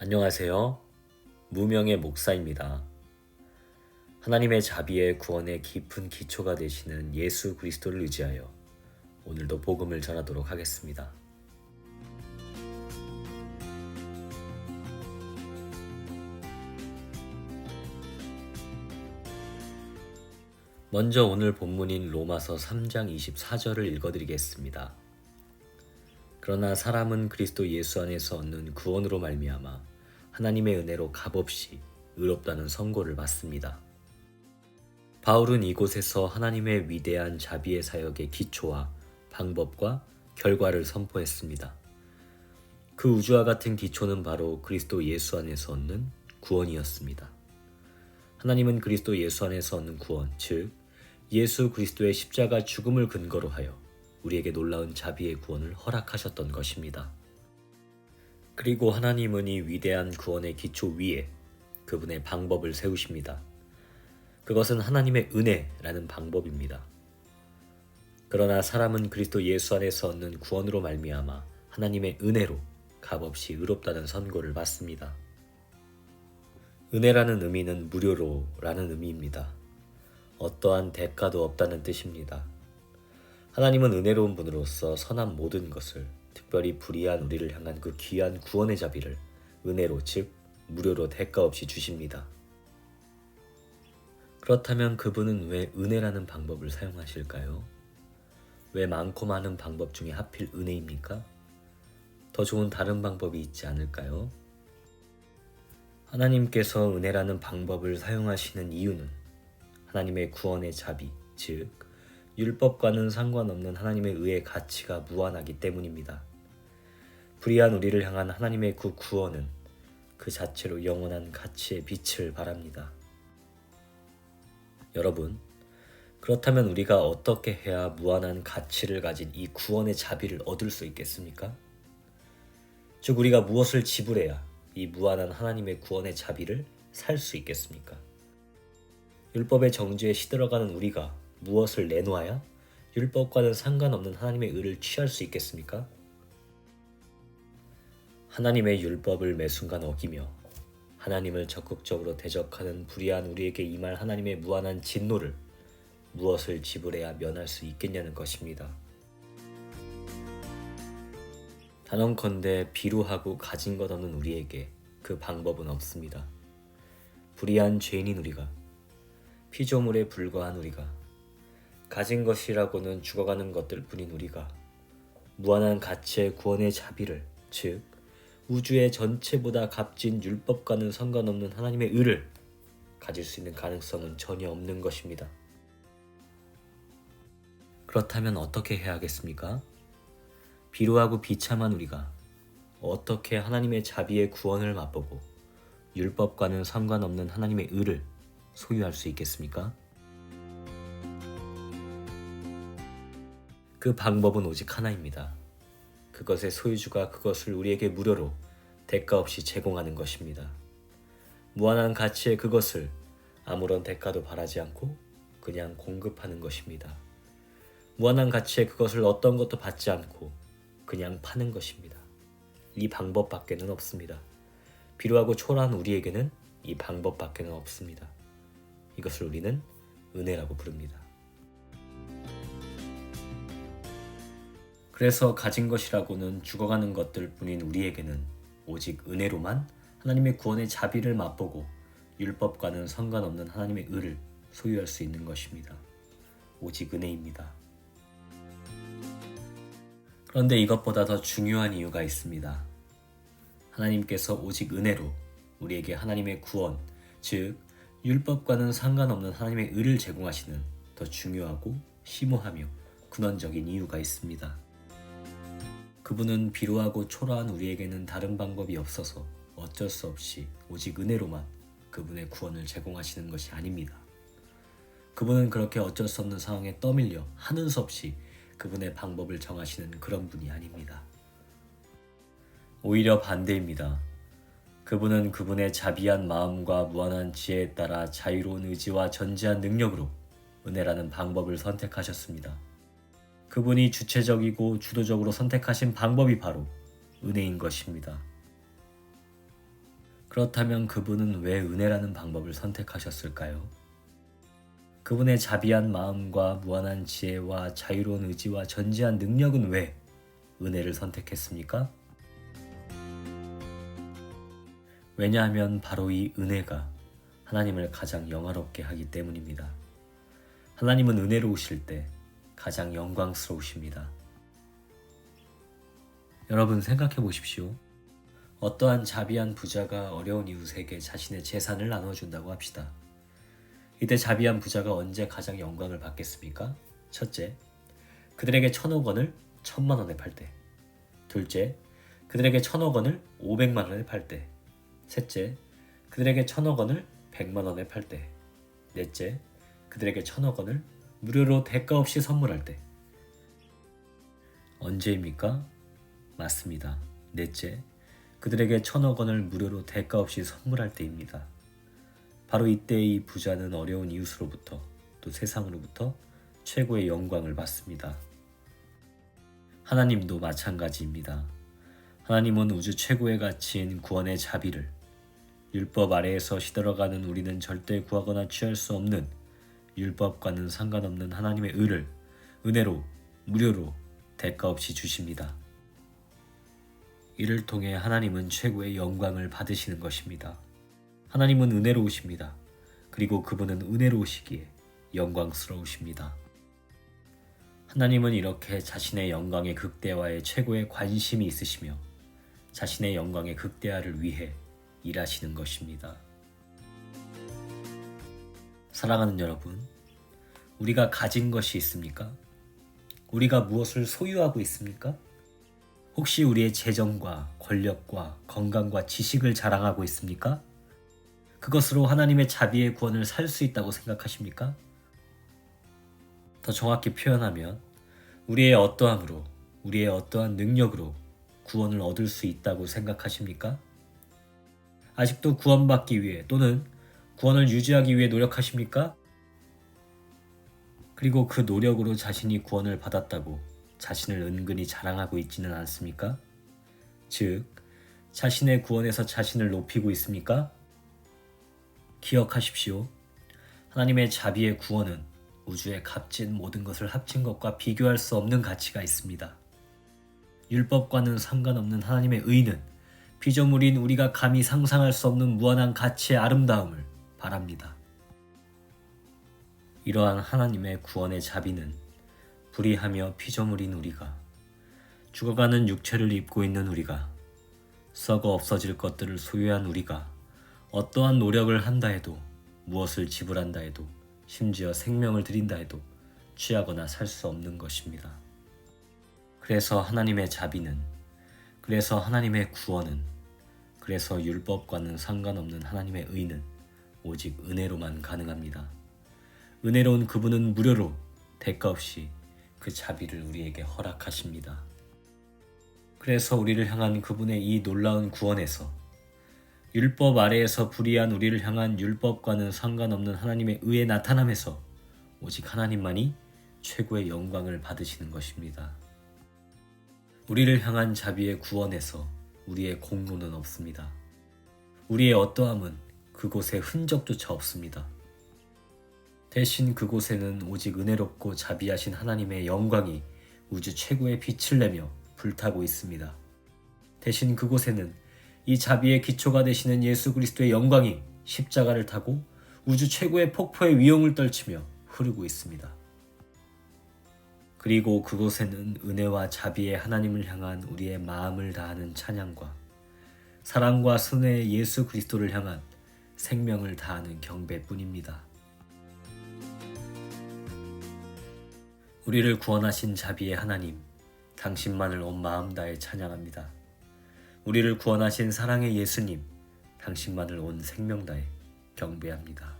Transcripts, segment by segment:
안녕하세요. 무명의 목사입니다. 하나님의 자비의 구원의 깊은 기초가 되시는 예수 그리스도를 의지하여 오늘도 복음을 전하도록 하겠습니다. 먼저 오늘 본문인 로마서 3장 24절을 읽어드리겠습니다. 그러나 사람은 그리스도 예수 안에서 얻는 구원으로 말미암아 하나님의 은혜로 값없이 의롭다는 선고를 받습니다. 바울은 이곳에서 하나님의 위대한 자비의 사역의 기초와 방법과 결과를 선포했습니다. 그 우주와 같은 기초는 바로 그리스도 예수 안에서 얻는 구원이었습니다. 하나님은 그리스도 예수 안에서 얻는 구원, 즉 예수 그리스도의 십자가 죽음을 근거로 하여 우리에게 놀라운 자비의 구원을 허락하셨던 것입니다. 그리고 하나님은 이 위대한 구원의 기초 위에 그분의 방법을 세우십니다. 그것은 하나님의 은혜라는 방법입니다. 그러나 사람은 그리스도 예수 안에서 얻는 구원으로 말미암아 하나님의 은혜로 값없이 의롭다는 선고를 받습니다. 은혜라는 의미는 무료로라는 의미입니다. 어떠한 대가도 없다는 뜻입니다. 하나님은 은혜로운 분으로서 선한 모든 것을, 특별히 불의한 우리를 향한 그 귀한 구원의 자비를 은혜로, 즉 무료로 대가 없이 주십니다. 그렇다면 그분은 왜 은혜라는 방법을 사용하실까요? 왜 많고 많은 방법 중에 하필 은혜입니까? 더 좋은 다른 방법이 있지 않을까요? 하나님께서 은혜라는 방법을 사용하시는 이유는 하나님의 구원의 자비, 즉 율법과는 상관없는 하나님의 의의 가치가 무한하기 때문입니다. 불의한 우리를 향한 하나님의 그 구원은 그 자체로 영원한 가치의 빛을 발합니다. 여러분, 그렇다면 우리가 어떻게 해야 무한한 가치를 가진 이 구원의 자비를 얻을 수 있겠습니까? 즉 우리가 무엇을 지불해야 이 무한한 하나님의 구원의 자비를 살 수 있겠습니까? 율법의 정죄에 시들어가는 우리가 무엇을 내놓아야 율법과는 상관없는 하나님의 의를 취할 수 있겠습니까? 하나님의 율법을 매 순간 어기며 하나님을 적극적으로 대적하는 불의한 우리에게 임할 하나님의 무한한 진노를 무엇을 지불해야 면할 수 있겠냐는 것입니다. 단언컨대 비루하고 가진 것 없는 우리에게 그 방법은 없습니다. 불의한 죄인인 우리가, 피조물에 불과한 우리가, 가진 것이라고는 죽어가는 것들 뿐인 우리가 무한한 가치의 구원의 자비를, 즉 우주의 전체보다 값진 율법과는 상관없는 하나님의 의를 가질 수 있는 가능성은 전혀 없는 것입니다. 그렇다면 어떻게 해야 하겠습니까? 비루하고 비참한 우리가 어떻게 하나님의 자비의 구원을 맛보고 율법과는 상관없는 하나님의 의를 소유할 수 있겠습니까? 그 방법은 오직 하나입니다. 그것의 소유주가 그것을 우리에게 무료로 대가 없이 제공하는 것입니다. 무한한 가치의 그것을 아무런 대가도 바라지 않고 그냥 공급하는 것입니다. 무한한 가치의 그것을 어떤 것도 받지 않고 그냥 파는 것입니다. 이 방법밖에는 없습니다. 비루하고 초라한 우리에게는 이 방법밖에는 없습니다. 이것을 우리는 은혜라고 부릅니다. 그래서 가진 것이라고는 죽어가는 것들 뿐인 우리에게는 오직 은혜로만 하나님의 구원의 자비를 맛보고 율법과는 상관없는 하나님의 의를 소유할 수 있는 것입니다. 오직 은혜입니다. 그런데 이것보다 더 중요한 이유가 있습니다. 하나님께서 오직 은혜로 우리에게 하나님의 구원, 즉 율법과는 상관없는 하나님의 의를 제공하시는 더 중요하고 심오하며 근원적인 이유가 있습니다. 그분은 비루하고 초라한 우리에게는 다른 방법이 없어서 어쩔 수 없이 오직 은혜로만 그분의 구원을 제공하시는 것이 아닙니다. 그분은 그렇게 어쩔 수 없는 상황에 떠밀려 하는 수 없이 그분의 방법을 정하시는 그런 분이 아닙니다. 오히려 반대입니다. 그분은 그분의 자비한 마음과 무한한 지혜에 따라 자유로운 의지와 전지한 능력으로 은혜라는 방법을 선택하셨습니다. 그분이 주체적이고 주도적으로 선택하신 방법이 바로 은혜인 것입니다. 그렇다면 그분은 왜 은혜라는 방법을 선택하셨을까요? 그분의 자비한 마음과 무한한 지혜와 자유로운 의지와 전지한 능력은 왜 은혜를 선택했습니까? 왜냐하면 바로 이 은혜가 하나님을 가장 영화롭게 하기 때문입니다. 하나님은 은혜로우실 때 가장 영광스러우십니다. 여러분 생각해 보십시오. 어떠한 자비한 부자가 어려운 이웃에게 자신의 재산을 나눠준다고 합시다. 이때 자비한 부자가 언제 가장 영광을 받겠습니까? 첫째, 그들에게 1,000억 원을 1,000만 원에 팔 때. 둘째, 그들에게 1,000억 원을 500만 원에 팔 때. 셋째, 그들에게 1,000억 원을 100만 원에 팔 때. 넷째, 그들에게 1,000억 원을 무료로 대가 없이 선물할 때. 언제입니까? 맞습니다. 넷째, 그들에게 1,000억 원을 무료로 대가 없이 선물할 때입니다. 바로 이때 이 부자는 어려운 이웃으로부터 또 세상으로부터 최고의 영광을 받습니다. 하나님도 마찬가지입니다. 하나님은 우주 최고의 가치인 구원의 자비를 율법 아래에서 시들어가는 우리는 절대 구하거나 취할 수 없는 율법과는 상관없는 하나님의 의를 은혜로 무료로 대가 없이 주십니다. 이를 통해 하나님은 최고의 영광을 받으시는 것입니다. 하나님은 은혜로우십니다. 그리고 그분은 은혜로우시기에 영광스러우십니다. 하나님은 이렇게 자신의 영광의 극대화에 최고의 관심이 있으시며 자신의 영광의 극대화를 위해 일하시는 것입니다. 사랑하는 여러분, 우리가 가진 것이 있습니까? 우리가 무엇을 소유하고 있습니까? 혹시 우리의 재정과 권력과 건강과 지식을 자랑하고 있습니까? 그것으로 하나님의 자비의 구원을 살 수 있다고 생각하십니까? 더 정확히 표현하면 우리의 어떠함으로, 우리의 어떠한 능력으로 구원을 얻을 수 있다고 생각하십니까? 아직도 구원받기 위해 또는 구원을 유지하기 위해 노력하십니까? 그리고 그 노력으로 자신이 구원을 받았다고 자신을 은근히 자랑하고 있지는 않습니까? 즉, 자신의 구원에서 자신을 높이고 있습니까? 기억하십시오. 하나님의 자비의 구원은 우주의 값진 모든 것을 합친 것과 비교할 수 없는 가치가 있습니다. 율법과는 상관없는 하나님의 의는 피조물인 우리가 감히 상상할 수 없는 무한한 가치의 아름다움을 바랍니다. 이러한 하나님의 구원의 자비는 불의하며 피조물인 우리가, 죽어가는 육체를 입고 있는 우리가, 썩어 없어질 것들을 소유한 우리가 어떠한 노력을 한다 해도, 무엇을 지불한다 해도, 심지어 생명을 드린다 해도 취하거나 살 수 없는 것입니다. 그래서 하나님의 자비는, 그래서 하나님의 구원은, 그래서 율법과는 상관없는 하나님의 의는 오직 은혜로만 가능합니다. 은혜로운 그분은 무료로 대가 없이 그 자비를 우리에게 허락하십니다. 그래서 우리를 향한 그분의 이 놀라운 구원에서, 율법 아래에서 불의한 우리를 향한 율법과는 상관없는 하나님의 의의 나타남에서 오직 하나님만이 최고의 영광을 받으시는 것입니다. 우리를 향한 자비의 구원에서 우리의 공로는 없습니다. 우리의 어떠함은 그곳에 흔적조차 없습니다. 대신 그곳에는 오직 은혜롭고 자비하신 하나님의 영광이 우주 최고의 빛을 내며 불타고 있습니다. 대신 그곳에는 이 자비의 기초가 되시는 예수 그리스도의 영광이 십자가를 타고 우주 최고의 폭포의 위용을 떨치며 흐르고 있습니다. 그리고 그곳에는 은혜와 자비의 하나님을 향한 우리의 마음을 다하는 찬양과 사랑과 순애의 예수 그리스도를 향한 생명을 다하는 경배뿐입니다. 우리를 구원하신 자비의 하나님, 당신만을 온 마음 다해 찬양합니다. 우리를 구원하신 사랑의 예수님, 당신만을 온 생명 다해 경배합니다.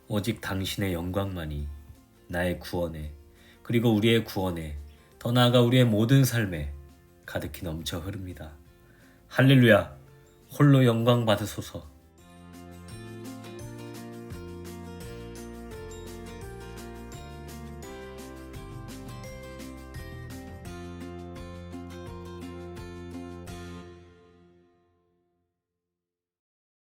오직 당신의 영광만이 나의 구원에, 그리고 우리의 구원에, 더 나아가 우리의 모든 삶에 가득히 넘쳐 흐릅니다. 할렐루야! 홀로 영광 받으소서.